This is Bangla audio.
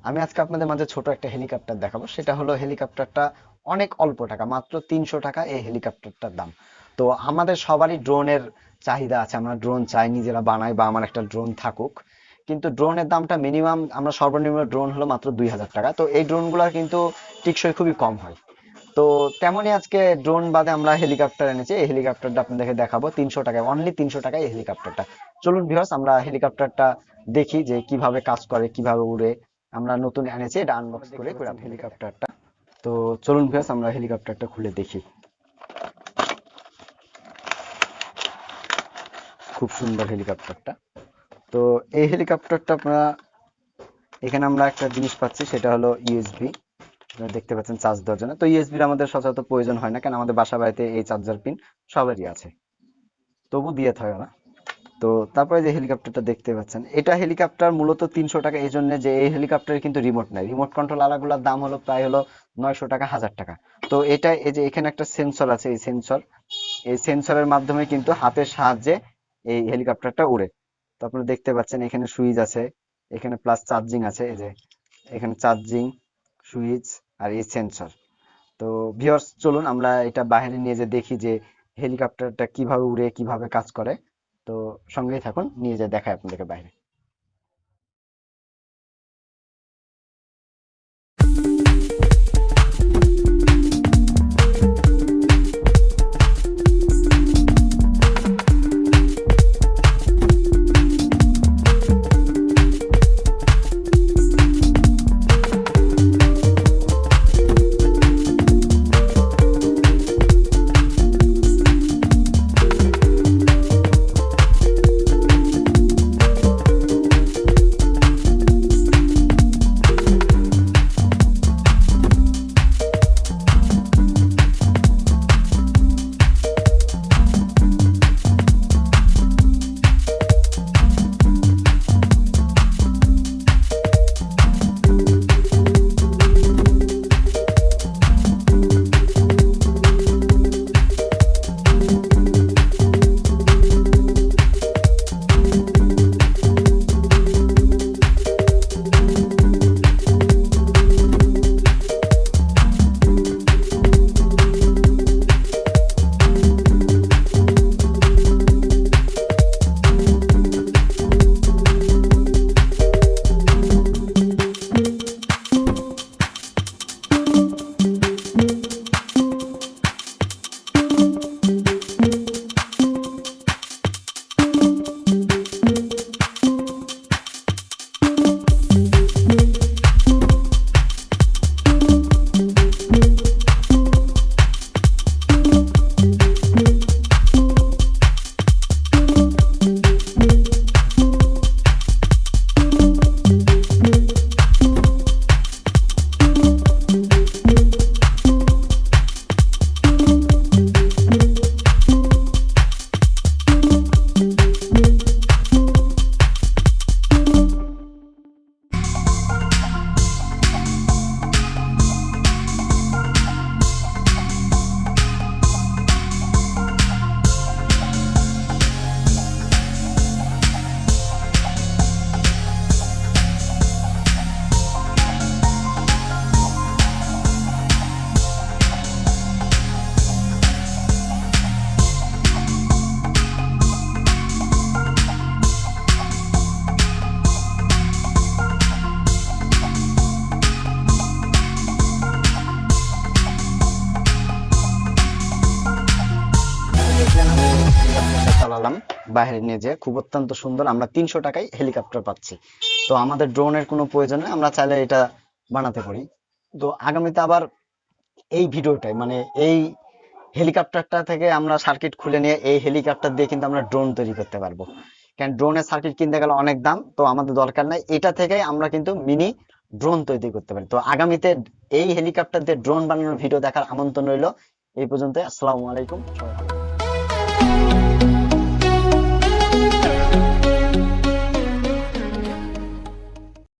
আমি আজকে আপনাদের মাঝে ছোট একটা হেলিকপ্টার দেখাবো। সেটা হলো হেলিকপ্টারটা অনেক অল্প টাকা, মাত্র 300 টাকা এই হেলিকপ্টারটার দাম। তো আমাদের সবারই ড্রোনের চাহিদা আছে, আমরা ড্রোন চাই, নিজেরা বানাই বা আমার একটা ড্রোন থাকুক। কিন্তু ড্রোনের দামটা মিনিমাম, আমরা সর্বনিম্ন ড্রোন হলো মাত্র 2000 টাকা। তো এই ড্রোনগুলোর কিন্তু টিকসই খুবই কম হয়। তো তেমনই আজকে ড্রোন বাদে আমরা হেলিকপ্টার এনেছি। এই হেলিকপ্টারটা আপনাদেরকে দেখাবো 300 টাকায়, অনলি 300 টাকায় এই হেলিকপ্টারটা। চলুন ভিউয়ার্স, আমরা হেলিকপ্টারটা দেখি যে কিভাবে কাজ করে, কিভাবে উড়ে। আমরা নতুন এনেছি, এটা আনবক্স করে করে হেলিকপ্টারটা। তো চলুন ভিউয়ার্স, আমরা হেলিকপ্টারটা খুলে দেখি। খুব সুন্দর হেলিকপ্টারটা। তো এই হেলিকপ্টারটা আপনারা, এখানে আমরা একটা জিনিস পাচ্ছি, সেটা হলো ইউএসবি। আপনারা দেখতে পাচ্ছেন চার্জ দেওয়ার জন্য। তো ইউএসবির আমাদের সচরাচর প্রয়োজন হয় না, কারণ আমাদের বাসা বাড়িতে এই চার্জার পিন সবারই আছে, তবু দিয়ে থাকে না। তো তারপরে যে হেলিকপ্টারটা দেখতে পাচ্ছেন, এটা হেলিকপ্টার মূলত 300 টাকা, এই জন্য যে এই হেলিকপ্টারের কিন্তু রিমোট নাই। রিমোট কন্ট্রোল আলাগুলোর দাম হলো প্রায় হলো 900 টাকা, 1000 টাকা। তো এটা, এই যে এখানে একটা সেন্সর আছে, এই সেন্সরের মাধ্যমে কিন্তু হাতের সাহায্যে এই হেলিকপ্টারটা উড়ে। তো আপনারা দেখতে পাচ্ছেন এখানে সুইচ আছে, এখানে প্লাস চার্জিং আছে, এই যে এখানে চার্জিং, সুইচ আর এই সেন্সর। তো ভিউয়ার্স, চলুন আমরা এটা বাইরে নিয়ে যে দেখি যে হেলিকপ্টারটা কিভাবে উড়ে, কিভাবে কাজ করে। তো সঙ্গেই থাকুন, নিয়ে যেয়ে দেখায় আপনাদেরকে বাইরে। দেখলেন আমি হেলিকপ্টারটা চালালাম বাইরে নিয়ে, যে খুব অত্যন্ত সুন্দর। আমরা 300 টাকায় হেলিকপ্টার পাচ্ছি। তো আমাদের ড্রোনের কোনো প্রয়োজন নেই, আমরা চাইলে এটা বানাতে পারি। তো আগামীতে আবার এই ভিডিওটাই, মানে এই হেলিকপ্টারটা থেকে আমরা সার্কিট খুলে নিয়ে এই হেলিকপ্টার দিয়ে কিন্তু আমরা ড্রোন তৈরি করতে পারবো। কারণ ড্রোনের সার্কিট কিনতে গেলে অনেক দাম, তো আমাদের দরকার নাই। এটা থেকেই আমরা কিন্তু মিনি ড্রোন তৈরি করতে পারি। তো আগামীতে এই হেলিকপ্টার দিয়ে ড্রোন বানানোর ভিডিও দেখার আমন্ত্রণ রইল। এই পর্যন্ত, আসসালামু আলাইকুম, সবাই ভালো থাকবেন।